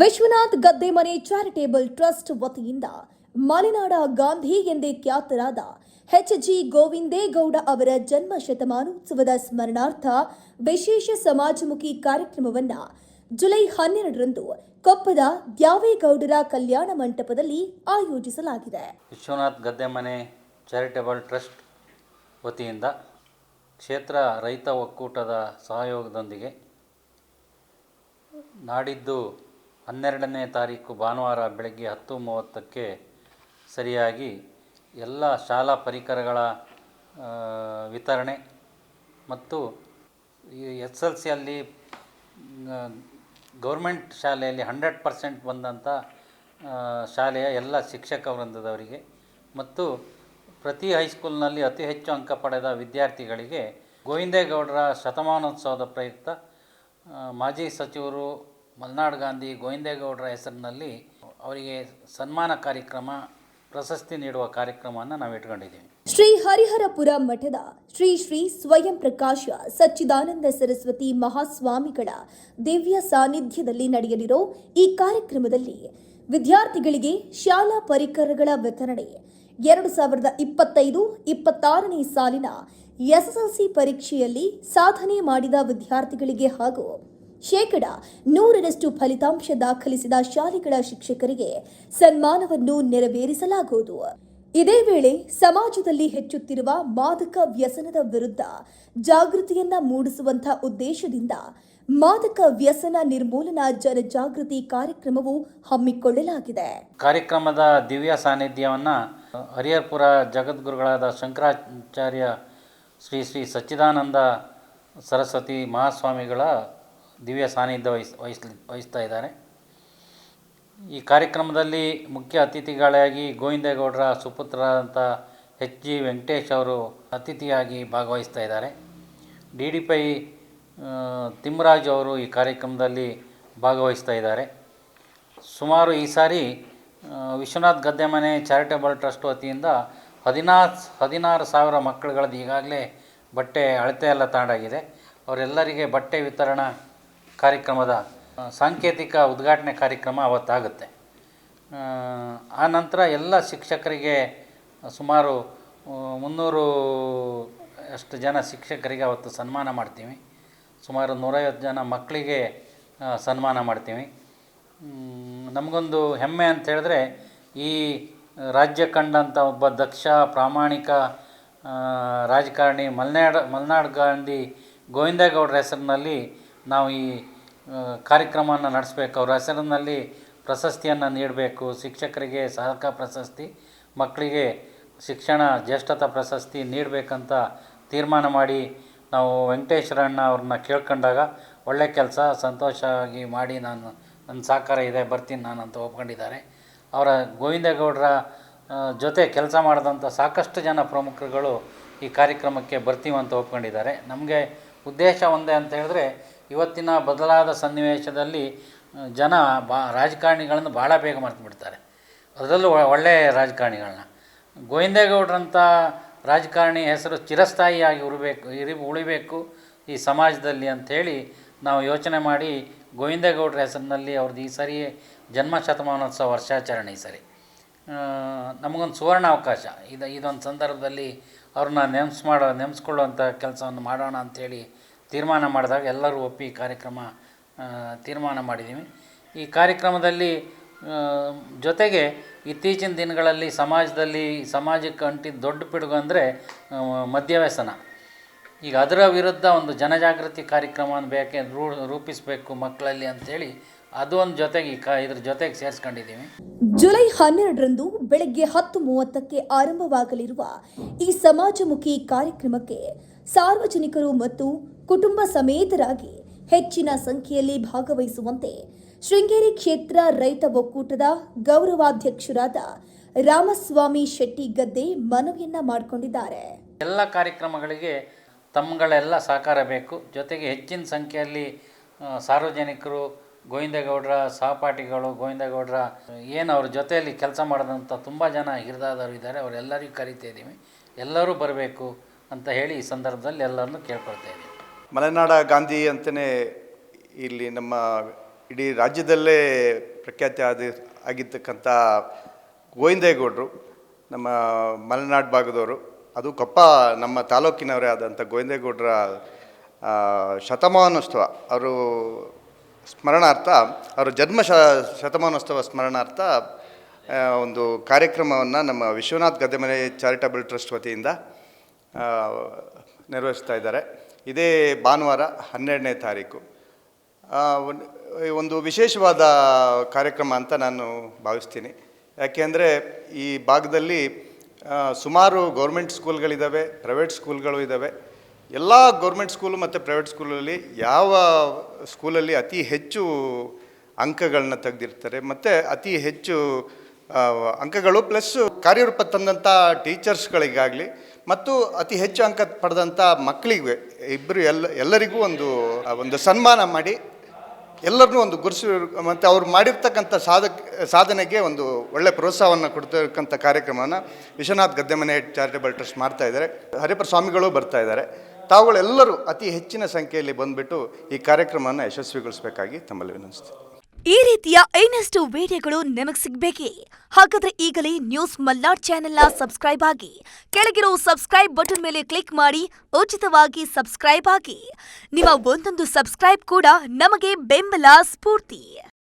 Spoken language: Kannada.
ವಿಶ್ವನಾಥ್ ಗದ್ದೆಮನೆ ಚಾರಿಟೇಬಲ್ ಟ್ರಸ್ಟ್ ವತಿಯಿಂದ ಮಲೆನಾಡ ಗಾಂಧಿ ಎಂದೇ ಖ್ಯಾತರಾದ ಎಚ್.ಜಿ. ಗೋವಿಂದೇಗೌಡ ಅವರ ಜನ್ಮ ಶತಮಾನೋತ್ಸವದ ಸ್ಮರಣಾರ್ಥ ವಿಶೇಷ ಸಮಾಜಮುಖಿ ಕಾರ್ಯಕ್ರಮವನ್ನು ಜುಲೈ 12ರಂದು ಕೊಪ್ಪದ ದ್ಯಾವೇಗೌಡರ ಕಲ್ಯಾಣ ಮಂಟಪದಲ್ಲಿ ಆಯೋಜಿಸಲಾಗಿದೆ. ವಿಶ್ವನಾಥ್ ಗದ್ದೆಮನೆ ಚಾರಿಟೇಬಲ್ ಟ್ರಸ್ಟ್ ವತಿಯಿಂದ ಕ್ಷೇತ್ರ ರೈತ ಒಕ್ಕೂಟದ ಸಹಯೋಗದೊಂದಿಗೆ ನಾಡಿದ್ದು 12ನೇ ತಾರೀಕು ಭಾನುವಾರ ಬೆಳಗ್ಗೆ 10:30ಕ್ಕೆ ಸರಿಯಾಗಿ ಎಲ್ಲ ಶಾಲಾ ಪರಿಕರಗಳ ವಿತರಣೆ ಮತ್ತು SLCಯಲ್ಲಿ ಗೌರ್ಮೆಂಟ್ ಶಾಲೆಯಲ್ಲಿ 100% ಬಂದಂಥ ಶಾಲೆಯ ಎಲ್ಲ ಶಿಕ್ಷಕ ವೃಂದದವರಿಗೆ ಮತ್ತು ಪ್ರತಿ ಹೈಸ್ಕೂಲ್ನಲ್ಲಿ ಅತಿ ಹೆಚ್ಚು ಅಂಕ ಪಡೆದ ವಿದ್ಯಾರ್ಥಿಗಳಿಗೆ ಗೋವಿಂದೇಗೌಡರ ಶತಮಾನೋತ್ಸವದ ಪ್ರಯುಕ್ತ ಮಾಜಿ ಸಚಿವರು ಮಲೆನಾಡು ಗಾಂಧಿ ಗೋವಿಂದೇಗೌಡರ ಹೆಸರಿನಲ್ಲಿ ಅವರಿಗೆ ಸನ್ಮಾನ ಕಾರ್ಯಕ್ರಮ ಪ್ರಶಸ್ತಿ ನೀಡುವ ಕಾರ್ಯಕ್ರಮವನ್ನು ನಾವು ಇಟ್ಕೊಂಡಿದ್ದೀವಿ. ಶ್ರೀ ಹರಿಹರಪುರ ಮಠದ ಶ್ರೀ ಶ್ರೀ ಸ್ವಯಂ ಪ್ರಕಾಶ ಸಚ್ಚಿದಾನಂದ ಸರಸ್ವತಿ ಮಹಾಸ್ವಾಮಿಗಳ ದಿವ್ಯ ಸಾನ್ನಿಧ್ಯದಲ್ಲಿ ನಡೆಯಲಿರೋ ಈ ಕಾರ್ಯಕ್ರಮದಲ್ಲಿ ವಿದ್ಯಾರ್ಥಿಗಳಿಗೆ ಶಾಲಾ ಪರಿಕರಗಳ ವಿತರಣೆ, 2025-26ನೇ ಸಾಲಿನ SSLC ಪರೀಕ್ಷೆಯಲ್ಲಿ ಸಾಧನೆ ಮಾಡಿದ ವಿದ್ಯಾರ್ಥಿಗಳಿಗೆ ಹಾಗೂ 100% ಫಲಿತಾಂಶ ದಾಖಲಿಸಿದ ಶಾಲೆಗಳ ಶಿಕ್ಷಕರಿಗೆ ಸನ್ಮಾನವನ್ನು ನೆರವೇರಿಸಲಾಗುವುದು. ಇದೇ ವೇಳೆ ಸಮಾಜದಲ್ಲಿ ಹೆಚ್ಚುತ್ತಿರುವ ಮಾದಕ ವ್ಯಸನದ ವಿರುದ್ಧ ಜಾಗೃತಿಯನ್ನ ಮೂಡಿಸುವಂತಹ ಉದ್ದೇಶದಿಂದ ಮಾದಕ ವ್ಯಸನ ನಿರ್ಮೂಲನಾ ಜನಜಾಗೃತಿ ಕಾರ್ಯಕ್ರಮವು ಹಮ್ಮಿಕೊಳ್ಳಲಾಗಿದೆ. ಕಾರ್ಯಕ್ರಮದ ದಿವ್ಯ ಸಾನ್ನಿಧ್ಯವನ್ನು ಹರಿಹರಪುರ ಜಗದ್ಗುರುಗಳಾದ ಶಂಕರಾಚಾರ್ಯ ಶ್ರೀ ಶ್ರೀ ಸಚ್ಚಿದಾನಂದ ಸರಸ್ವತಿ ಮಹಾಸ್ವಾಮಿಗಳ ದಿವ್ಯ ಸಾನ್ನಿಧ್ಯ ವಹಿಸ್ತಾ ಇದ್ದಾರೆ. ಈ ಕಾರ್ಯಕ್ರಮದಲ್ಲಿ ಮುಖ್ಯ ಅತಿಥಿಗಳಾಗಿ ಗೋವಿಂದೇಗೌಡರ ಸುಪುತ್ರರಾದಂಥ H.G. ವೆಂಕಟೇಶ್ ಅವರು ಅತಿಥಿಯಾಗಿ ಭಾಗವಹಿಸ್ತಾ ಇದ್ದಾರೆ. DDPI ತಿಮ್ಮರಾಜ್ ಅವರು ಈ ಕಾರ್ಯಕ್ರಮದಲ್ಲಿ ಭಾಗವಹಿಸ್ತಾ ಇದ್ದಾರೆ. ಸುಮಾರು ಈ ಸಾರಿ ವಿಶ್ವನಾಥ್ ಗದ್ದೆಮನೆ ಚಾರಿಟೇಬಲ್ ಟ್ರಸ್ಟ್ ವತಿಯಿಂದ 16,000 ಮಕ್ಕಳುಗಳದ್ದು ಈಗಾಗಲೇ ಬಟ್ಟೆ ಅಳತೆ ಎಲ್ಲ ತಗೊಂಡಾಗಿದೆ. ಅವರೆಲ್ಲರಿಗೆ ಬಟ್ಟೆ ವಿತರಣಾ ಕಾರ್ಯಕ್ರಮದ ಸಾಂಕೇತಿಕ ಉದ್ಘಾಟನೆ ಕಾರ್ಯಕ್ರಮ ಅವತ್ತಾಗುತ್ತೆ. ಆ ನಂತರ ಎಲ್ಲ ಶಿಕ್ಷಕರಿಗೆ ಸುಮಾರು 300 ಅಷ್ಟು ಜನ ಶಿಕ್ಷಕರಿಗೆ ಅವತ್ತು ಸನ್ಮಾನ ಮಾಡ್ತೀವಿ. ಸುಮಾರು 150 ಜನ ಮಕ್ಕಳಿಗೆ ಸನ್ಮಾನ ಮಾಡ್ತೀವಿ. ನಮಗೊಂದು ಹೆಮ್ಮೆ ಅಂತ ಹೇಳಿದ್ರೆ, ಈ ರಾಜ್ಯ ಕಂಡಂಥ ಒಬ್ಬ ದಕ್ಷ ಪ್ರಾಮಾಣಿಕ ರಾಜಕಾರಣಿ ಮಲೆನಾಡು ಗಾಂಧಿ ಗೋವಿಂದೇಗೌಡರ ಹೆಸರಿನಲ್ಲಿ ನಾವು ಈ ಕಾರ್ಯಕ್ರಮವನ್ನು ನಡೆಸಬೇಕು. ಅವರ ಹೆಸರಿನಲ್ಲಿ ಪ್ರಶಸ್ತಿಯನ್ನು ನೀಡಬೇಕು. ಶಿಕ್ಷಕರಿಗೆ ಸಹಕ ಪ್ರಶಸ್ತಿ, ಮಕ್ಕಳಿಗೆ ಶಿಕ್ಷಣ ಜ್ಯೇಷ್ಠತಾ ಪ್ರಶಸ್ತಿ ನೀಡಬೇಕಂತ ತೀರ್ಮಾನ ಮಾಡಿ ನಾವು ವೆಂಕಟೇಶ್ವರಣ್ಣ ಅವ್ರನ್ನ ಕೇಳ್ಕೊಂಡಾಗ ಒಳ್ಳೆ ಕೆಲಸ, ಸಂತೋಷವಾಗಿ ಮಾಡಿ, ನನ್ನ ಸಹಕಾರ ಇದೆ, ಬರ್ತೀನಿ ನಾನು ಅಂತ ಒಪ್ಕೊಂಡಿದ್ದಾರೆ. ಅವರ ಗೋವಿಂದೇಗೌಡರ ಜೊತೆ ಕೆಲಸ ಮಾಡಿದಂಥ ಸಾಕಷ್ಟು ಜನ ಪ್ರಮುಖರುಗಳು ಈ ಕಾರ್ಯಕ್ರಮಕ್ಕೆ ಬರ್ತೀವಂತ ಒಪ್ಕೊಂಡಿದ್ದಾರೆ. ನಮಗೆ ಉದ್ದೇಶ ಒಂದೇ ಅಂತ ಹೇಳಿದ್ರೆ, ಇವತ್ತಿನ ಬದಲಾದ ಸನ್ನಿವೇಶದಲ್ಲಿ ಜನ ರಾಜಕಾರಣಿಗಳನ್ನು ಭಾಳ ಬೇಗ ಮರೆತುಬಿಡ್ತಾರೆ, ಅದರಲ್ಲೂ ಒಳ್ಳೆಯ ರಾಜಕಾರಣಿಗಳನ್ನ. ಗೋವಿಂದೇಗೌಡರಂಥ ರಾಜಕಾರಣಿ ಹೆಸರು ಚಿರಸ್ಥಾಯಿಯಾಗಿ ಉಳಿಬೇಕು ಈ ಸಮಾಜದಲ್ಲಿ ಅಂಥೇಳಿ ನಾವು ಯೋಚನೆ ಮಾಡಿ ಗೋವಿಂದೇಗೌಡರ ಹೆಸರಿನಲ್ಲಿ ಅವ್ರದ್ದು ಈ ಸರಿ ಜನ್ಮ ಶತಮಾನೋತ್ಸವ ವರ್ಷಾಚರಣೆ ಈ ಸರಿ ನಮಗೊಂದು ಸುವರ್ಣ ಅವಕಾಶ. ಇದೊಂದು ಸಂದರ್ಭದಲ್ಲಿ ಅವ್ರನ್ನ ನೆನೆಸ್ಕೊಳ್ಳುವಂಥ ಕೆಲಸವನ್ನು ಮಾಡೋಣ ಅಂಥೇಳಿ ತೀರ್ಮಾನ ಮಾಡಿದಾಗ ಎಲ್ಲರೂ ಒಪ್ಪಿ ಕಾರ್ಯಕ್ರಮ ತೀರ್ಮಾನ ಮಾಡಿದ್ದೀವಿ. ಈ ಕಾರ್ಯಕ್ರಮದಲ್ಲಿ ಜೊತೆಗೆ ಇತ್ತೀಚಿನ ದಿನಗಳಲ್ಲಿ ಸಮಾಜಕ್ಕೆ ಅಂಟಿದ ದೊಡ್ಡ ಪಿಡುಗು ಅಂದರೆ ಮದ್ಯವ್ಯಸನ. ಈಗ ಅದರ ವಿರುದ್ಧ ಒಂದು ಜನಜಾಗೃತಿ ಕಾರ್ಯಕ್ರಮವನ್ನು ರೂಪಿಸಬೇಕು ಮಕ್ಕಳಲ್ಲಿ ಅಂಥೇಳಿ ಅದು ಒಂದು ಜೊತೆಗೆ ಇದ್ರ ಜೊತೆಗೆ ಸೇರಿಸ್ಕೊಂಡಿದ್ದೀವಿ. ಜುಲೈ 12ರಂದು ಬೆಳಗ್ಗೆ 10:30ಕ್ಕೆ ಆರಂಭವಾಗಲಿರುವ ಈ ಸಮಾಜಮುಖಿ ಕಾರ್ಯಕ್ರಮಕ್ಕೆ ಸಾರ್ವಜನಿಕರು ಮತ್ತು ಕುಟುಂಬ ಸಮೇತರಾಗಿ ಹೆಚ್ಚಿನ ಸಂಖ್ಯೆಯಲ್ಲಿ ಭಾಗವಹಿಸುವಂತೆ ಶೃಂಗೇರಿ ಕ್ಷೇತ್ರ ರೈತ ಒಕ್ಕೂಟದ ಗೌರವಾಧ್ಯಕ್ಷರಾದ ರಾಮಸ್ವಾಮಿ ಶೆಟ್ಟಿ ಗದ್ದೆ ಮನವಿಯನ್ನ ಮಾಡಿಕೊಂಡಿದ್ದಾರೆ. ಎಲ್ಲ ಕಾರ್ಯಕ್ರಮಗಳಿಗೆ ತಮ್ಮಗಳೆಲ್ಲ ಸಹಕಾರ ಬೇಕು. ಜೊತೆಗೆ ಹೆಚ್ಚಿನ ಸಂಖ್ಯೆಯಲ್ಲಿ ಸಾರ್ವಜನಿಕರು, ಗೋವಿಂದೇಗೌಡರ ಸಹಪಾಠಿಗಳು, ಗೋವಿಂದೇಗೌಡರ ಅವ್ರ ಜೊತೆಯಲ್ಲಿ ಕೆಲಸ ಮಾಡಿದಂಥ ತುಂಬ ಜನ ಹಿರಿದಾದವರು ಇದ್ದಾರೆ, ಅವರೆಲ್ಲರಿಗೂ ಕರೀತಾ ಇದ್ದೀವಿ. ಎಲ್ಲರೂ ಬರಬೇಕು ಅಂತ ಹೇಳಿ ಈ ಸಂದರ್ಭದಲ್ಲಿ ಎಲ್ಲರನ್ನೂ ಕೇಳ್ಕೊಳ್ತಾ ಇದ್ದೀವಿ. ಮಲೆನಾಡ ಗಾಂಧಿ ಅಂತಲೇ ಇಲ್ಲಿ ನಮ್ಮ ಇಡೀ ರಾಜ್ಯದಲ್ಲೇ ಪ್ರಖ್ಯಾತಿ ಆಗಿರ್ತಕ್ಕಂಥ ಗೋವಿಂದೇಗೌಡರು, ನಮ್ಮ ಮಲೆನಾಡು ಭಾಗದವರು, ಅದು ಕೊಪ್ಪ ನಮ್ಮ ತಾಲೂಕಿನವರೇ ಆದಂಥ ಗೋವಿಂದೇಗೌಡರ ಶತಮಾನೋತ್ಸವ ಅವರು ಸ್ಮರಣಾರ್ಥ, ಅವರ ಶತಮಾನೋತ್ಸವ ಸ್ಮರಣಾರ್ಥ ಒಂದು ಕಾರ್ಯಕ್ರಮವನ್ನು ನಮ್ಮ ವಿಶ್ವನಾಥ್ ಗದ್ದೆಮನೆ ಚಾರಿಟಬಲ್ ಟ್ರಸ್ಟ್ ವತಿಯಿಂದ ನಿರ್ವಹಿಸ್ತಾ ಇದ್ದಾರೆ. ಇದೇ ಭಾನುವಾರ 12ನೇ ತಾರೀಕು. ಒಂದು ವಿಶೇಷವಾದ ಕಾರ್ಯಕ್ರಮ ಅಂತ ನಾನು ಭಾವಿಸ್ತೀನಿ. ಯಾಕೆಂದರೆ ಈ ಭಾಗದಲ್ಲಿ ಸುಮಾರು ಗೌರ್ಮೆಂಟ್ ಸ್ಕೂಲ್ಗಳಿದ್ದಾವೆ, ಪ್ರೈವೇಟ್ ಸ್ಕೂಲ್ಗಳು ಇದ್ದಾವೆ. ಎಲ್ಲ ಗೌರ್ಮೆಂಟ್ ಸ್ಕೂಲು ಮತ್ತು ಪ್ರೈವೇಟ್ ಸ್ಕೂಲಲ್ಲಿ ಯಾವ ಸ್ಕೂಲಲ್ಲಿ ಅತಿ ಹೆಚ್ಚು ಅಂಕಗಳನ್ನ ತೆಗೆದಿರ್ತಾರೆ ಮತ್ತು ಅತಿ ಹೆಚ್ಚು ಅಂಕಗಳು ಪ್ಲಸ್ ಕಾರ್ಯರೂಪ ತಂದಂಥ ಟೀಚರ್ಸ್ಗಳಿಗಾಗಲಿ ಮತ್ತು ಅತಿ ಹೆಚ್ಚು ಅಂಕ ಪಡೆದಂಥ ಮಕ್ಕಳಿಗೆ ಎಲ್ಲರಿಗೂ ಒಂದು ಸನ್ಮಾನ ಮಾಡಿ ಎಲ್ಲರನ್ನೂ ಒಂದು ಗುರುಸಿ ಮತ್ತು ಅವ್ರು ಮಾಡಿರ್ತಕ್ಕಂಥ ಸಾಧನೆಗೆ ಒಂದು ಒಳ್ಳೆಯ ಪ್ರೋತ್ಸಾಹವನ್ನು ಕೊಡ್ತಕ್ಕಂಥ ಕಾರ್ಯಕ್ರಮವನ್ನು ವಿಶ್ವನಾಥ್ ಗದ್ದೆಮನೆ ಚಾರಿಟಬಲ್ ಟ್ರಸ್ಟ್ ಮಾಡ್ತಾ ಇದ್ದಾರೆ. ಹರಿಪುರ ಸ್ವಾಮಿಗಳು ಬರ್ತಾ ಇದ್ದಾರೆ. ತಾವುಗಳೆಲ್ಲರೂ ಅತಿ ಹೆಚ್ಚಿನ ಸಂಖ್ಯೆಯಲ್ಲಿ ಬಂದುಬಿಟ್ಟು ಈ ಕಾರ್ಯಕ್ರಮವನ್ನು ಯಶಸ್ವಿಗೊಳಿಸಬೇಕಾಗಿ ತಮ್ಮಲ್ಲಿ ವಿನಂತಿಸ್ತೀನಿ. ಈ ರೀತಿಯ ಇನ್ನಷ್ಟು ವಿಡಿಯೋಗಳು ನಿಮಗೆ ಸಿಗಬೇಕೇ? ಹಾಗಾದ್ರೆ ಈಗಲೇ ನ್ಯೂಸ್ ಮಲ್ನಾಡ್ ಚಾನೆಲ್ನ ಸಬ್ಸ್ಕ್ರೈಬ್ ಆಗಿ, ಕೆಳಗಿರೋ ಸಬ್ಸ್ಕ್ರೈಬ್ ಬಟನ್ ಮೇಲೆ ಕ್ಲಿಕ್ ಮಾಡಿ ಉಚಿತವಾಗಿ ಸಬ್ಸ್ಕ್ರೈಬ್ ಆಗಿ. ನಿಮ್ಮ ಒಂದೊಂದು ಸಬ್ಸ್ಕ್ರೈಬ್ ಕೂಡ ನಮಗೆ ಬೆಂಬಲ, ಸ್ಫೂರ್ತಿ.